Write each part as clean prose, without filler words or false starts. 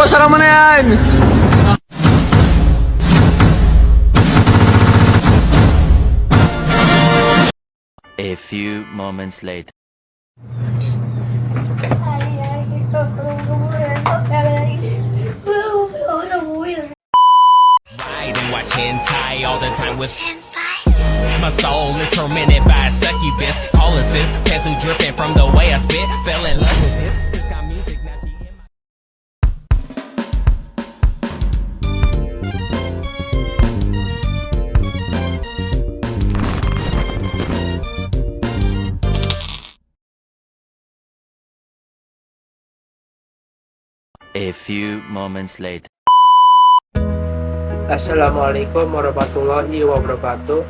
sarang mo na yan! A few moments later. Ride and watch hentai all the time with my soul is tormented by succubus. Calling sis, pencil dripping from the way I spit. Fell in love with this. Sis got music, now she in my A few moments later. Assalamualaikum warahmatullahi wabarakatuh.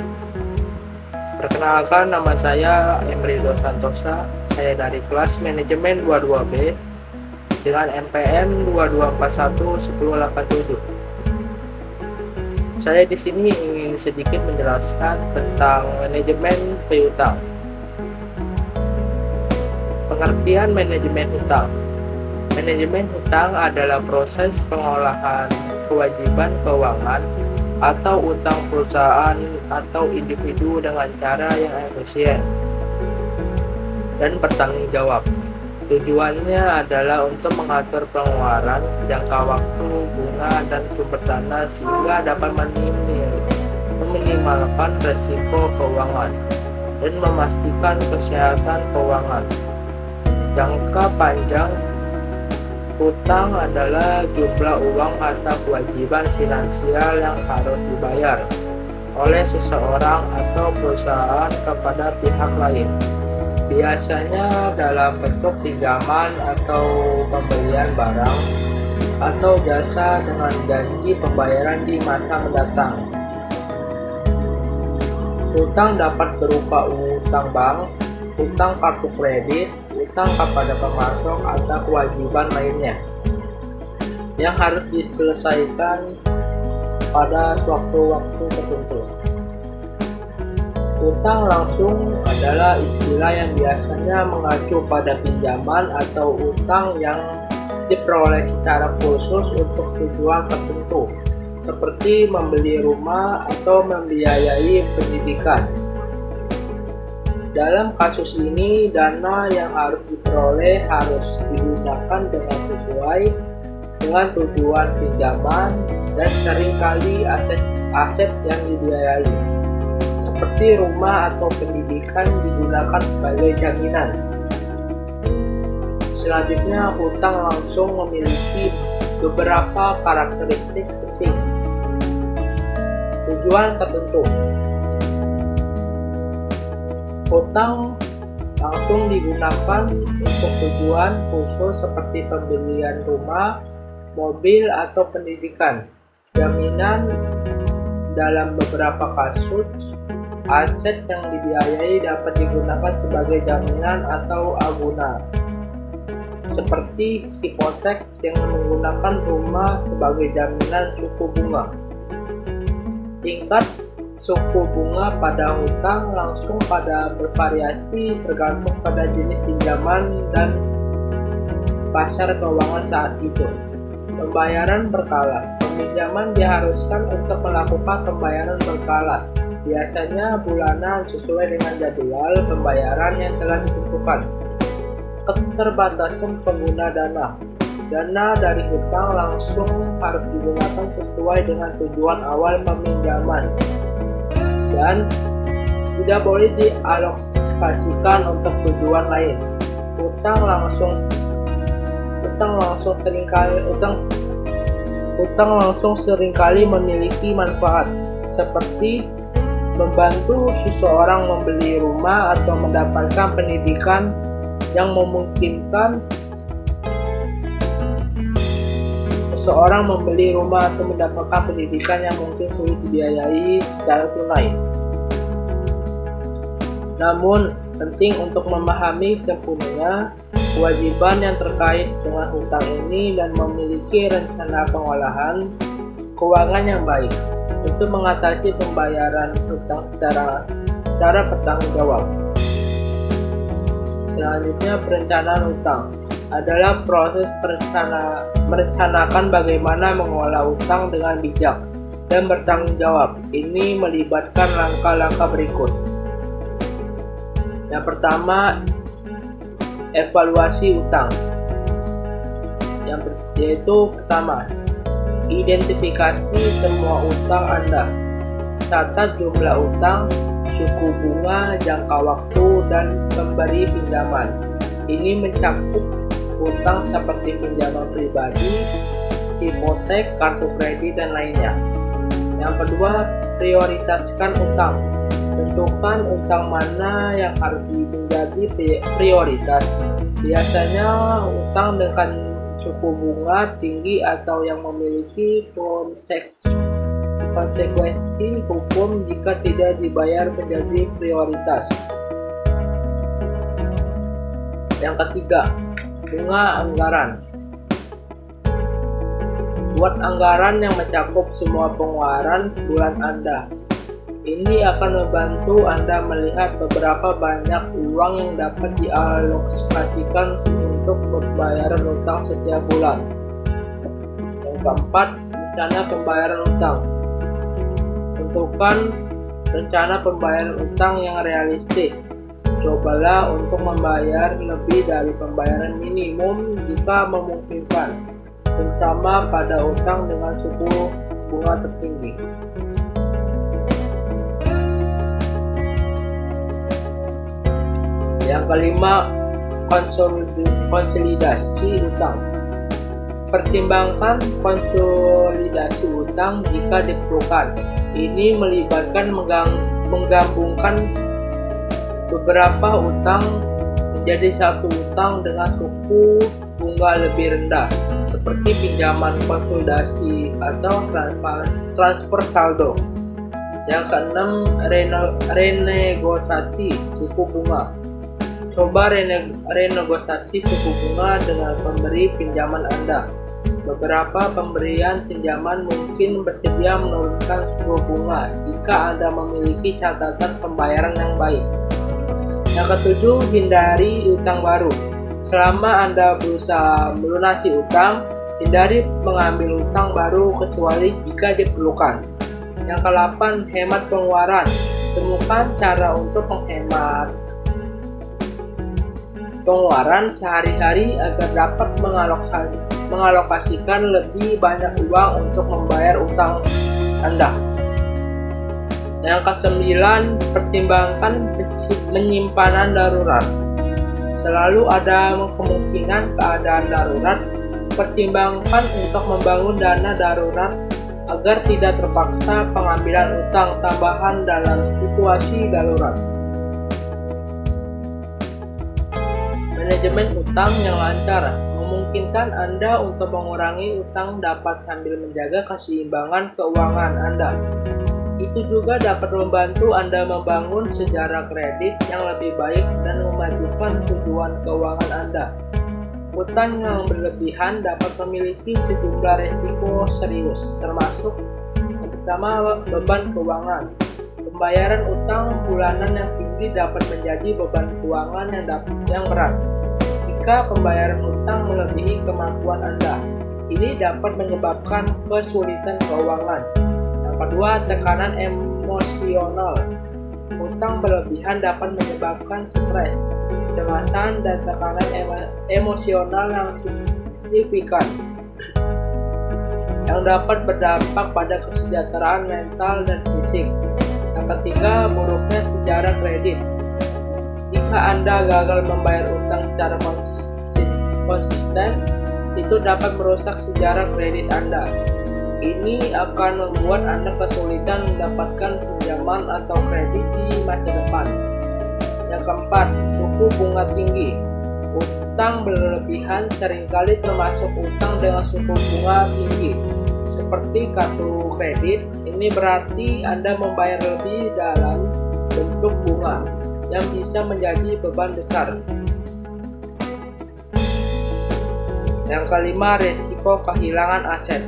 Perkenalkan, nama saya Emrido Santosa. Saya dari kelas manajemen 22B dengan NPM 22411087. Saya di sini ingin sedikit menjelaskan tentang manajemen piutang. Pengertian manajemen hutang. Manajemen hutang adalah proses pengolahan kewajiban keuangan atau utang perusahaan atau individu dengan cara yang efisien dan bertanggung jawab. Tujuannya adalah untuk mengatur pengeluaran, jangka waktu, bunga, dan sumber dana sehingga dapat meminimalkan resiko keuangan dan memastikan kesehatan keuangan. Jangka panjang. Hutang adalah jumlah uang atau kewajiban finansial yang harus dibayar oleh seseorang atau perusahaan kepada pihak lain. Biasanya dalam bentuk pinjaman atau pembelian barang atau jasa dengan janji pembayaran di masa mendatang. Hutang dapat berupa utang bank, utang kartu kredit, utang kepada pemasok, atau kewajiban lainnya yang harus diselesaikan pada waktu-waktu tertentu. Utang langsung adalah istilah yang biasanya mengacu pada pinjaman atau utang yang diperoleh secara khusus untuk tujuan tertentu, seperti membeli rumah atau membiayai pendidikan. Dalam kasus ini, dana yang harus diperoleh harus digunakan dengan sesuai dengan tujuan pinjaman dan seringkali aset yang dibiayai, seperti rumah atau pendidikan digunakan sebagai jaminan. Selanjutnya, hutang langsung memiliki beberapa karakteristik penting. Tujuan tertentu. Hutang langsung digunakan untuk tujuan khusus seperti pembelian rumah, mobil, atau pendidikan. Jaminan dalam beberapa kasus, aset yang dibiayai dapat digunakan sebagai jaminan atau agunan, seperti hipotek yang menggunakan rumah sebagai jaminan suku bunga. Tingkat suku bunga pada hutang langsung pada bervariasi tergantung pada jenis pinjaman dan pasar keuangan saat itu. Pembayaran berkala. Peminjaman diharuskan untuk melakukan pembayaran berkala, biasanya bulanan sesuai dengan jadwal pembayaran yang telah ditentukan. Keterbatasan pengguna dana. Dana dari hutang langsung harus digunakan sesuai dengan tujuan awal peminjaman dan tidak boleh dialokasikan untuk tujuan lain. Hutang langsung seringkali memiliki manfaat, seperti membantu seseorang membeli rumah atau mendapatkan pendidikan yang memungkinkan seseorang membeli rumah atau mendapatkan pendidikan yang mungkin sulit dibiayai secara tunai. Namun, penting untuk memahami sempurna kewajiban yang terkait dengan hutang ini dan memiliki rencana pengolahan keuangan yang baik untuk mengatasi pembayaran hutang secara bertanggung jawab. Selanjutnya, perencanaan hutang. adalah proses merencanakan bagaimana mengelola utang dengan bijak dan bertanggung jawab. Ini melibatkan langkah-langkah berikut. Yang pertama, evaluasi utang. Yaitu pertama, identifikasi semua utang Anda. Catat jumlah utang, suku bunga, jangka waktu, dan pemberi pinjaman. Ini mencakup utang seperti pinjaman pribadi, hipotek, kartu kredit, dan lainnya. Yang kedua, prioritaskan utang. Tentukan utang mana yang harus menjadi prioritas. Biasanya utang dengan suku bunga tinggi atau yang memiliki konsekuensi hukum jika tidak dibayar menjadi prioritas. Yang ketiga, bunga anggaran. Buat anggaran yang mencakup semua pengeluaran bulan Anda. Ini akan membantu Anda melihat beberapa banyak uang yang dapat dialokasikan untuk pembayaran utang setiap bulan. Yang keempat, rencana pembayaran utang. Tentukan rencana pembayaran utang yang realistis. Cobalah untuk membayar lebih dari pembayaran minimum jika memungkinkan, terutama pada utang dengan suku bunga tertinggi. Yang kelima, konsolidasi utang. Pertimbangkan konsolidasi utang jika diperlukan. Ini melibatkan menggabungkan beberapa utang menjadi satu utang dengan suku bunga lebih rendah, seperti pinjaman konsolidasi atau transfer saldo. Yang keenam, renegosiasi suku bunga. Coba renegosiasi suku bunga dengan pemberi pinjaman Anda. Beberapa pemberian pinjaman mungkin bersedia menurunkan suku bunga jika Anda memiliki catatan pembayaran yang baik. Yang ketujuh, hindari utang baru. Selama Anda berusaha melunasi utang, hindari mengambil utang baru kecuali jika diperlukan. Yang ke-8, hemat pengeluaran. Temukan cara untuk menghemat pengeluaran sehari-hari agar dapat mengalokasikan lebih banyak uang untuk membayar utang Anda. Yang ke-9, pertimbangkan penyimpanan darurat. Selalu ada kemungkinan keadaan darurat. Pertimbangkan untuk membangun dana darurat agar tidak terpaksa pengambilan utang tambahan dalam situasi darurat. Manajemen utang yang lancar memungkinkan Anda untuk mengurangi utang dapat sambil menjaga keseimbangan keuangan Anda. Itu juga dapat membantu Anda membangun sejarah kredit yang lebih baik dan memajukan tujuan keuangan Anda. Utang yang berlebihan dapat memiliki sejumlah resiko serius, termasuk yang pertama, beban keuangan. Pembayaran utang bulanan yang tinggi dapat menjadi beban keuangan yang berat. Jika pembayaran utang melebihi kemampuan Anda, ini dapat menyebabkan kesulitan keuangan. Yang kedua, tekanan emosional. Utang berlebihan dapat menyebabkan stres, kecemasan, dan tekanan emosional yang signifikan yang dapat berdampak pada kesejahteraan mental dan fisik. Yang ketiga, buruknya sejarah kredit. Jika Anda gagal membayar utang secara konsisten, itu dapat merusak sejarah kredit Anda. Ini akan membuat Anda kesulitan mendapatkan pinjaman atau kredit di masa depan. Yang keempat, suku bunga tinggi. Utang berlebihan seringkali termasuk utang dengan suku bunga tinggi, seperti kartu kredit. Ini berarti Anda membayar lebih dalam bentuk bunga yang bisa menjadi beban besar. Yang kelima, risiko kehilangan aset.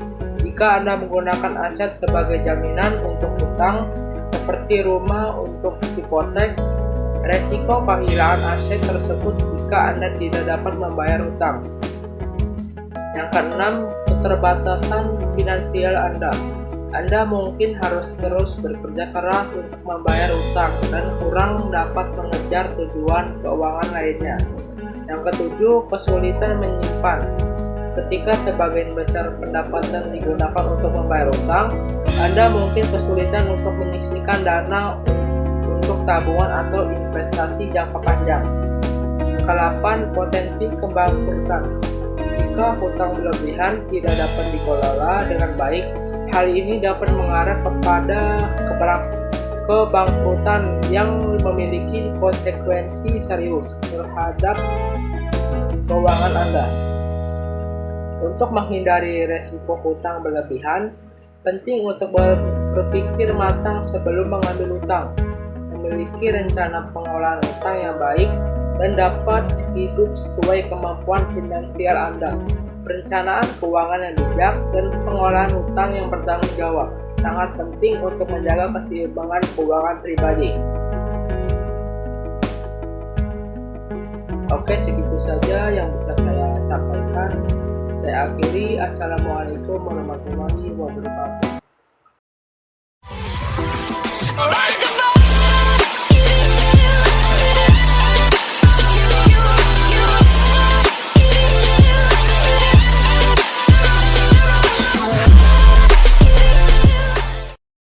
Jika Anda menggunakan aset sebagai jaminan untuk utang, seperti rumah untuk hipotek, Resiko kehilangan aset tersebut jika Anda tidak dapat membayar hutang. Yang keenam, keterbatasan finansial Anda. Anda mungkin harus terus bekerja keras untuk membayar hutang dan kurang dapat mengejar tujuan keuangan lainnya. Yang ketujuh, kesulitan menyimpan. Ketika sebagian besar pendapatan digunakan untuk membayar hutang, Anda mungkin kesulitan untuk menyisihkan dana untuk tabungan atau investasi jangka panjang. Ke-8, potensi kebangkrutan. Jika hutang berlebihan tidak dapat dikelola dengan baik, hal ini dapat mengarah kepada kebangkrutan yang memiliki konsekuensi serius terhadap keuangan Anda. Untuk menghindari resiko hutang berlebihan, penting untuk berpikir matang sebelum mengambil hutang, memiliki rencana pengelolaan hutang yang baik, dan dapat hidup sesuai kemampuan finansial Anda. Perencanaan keuangan yang bijak dan pengelolaan hutang yang bertanggung jawab sangat penting untuk menjaga keseimbangan keuangan pribadi. Oke, segitu saja yang bisa saya sampaikan. Saya akhiri. Assalamualaikum warahmatullahi wabarakatuh.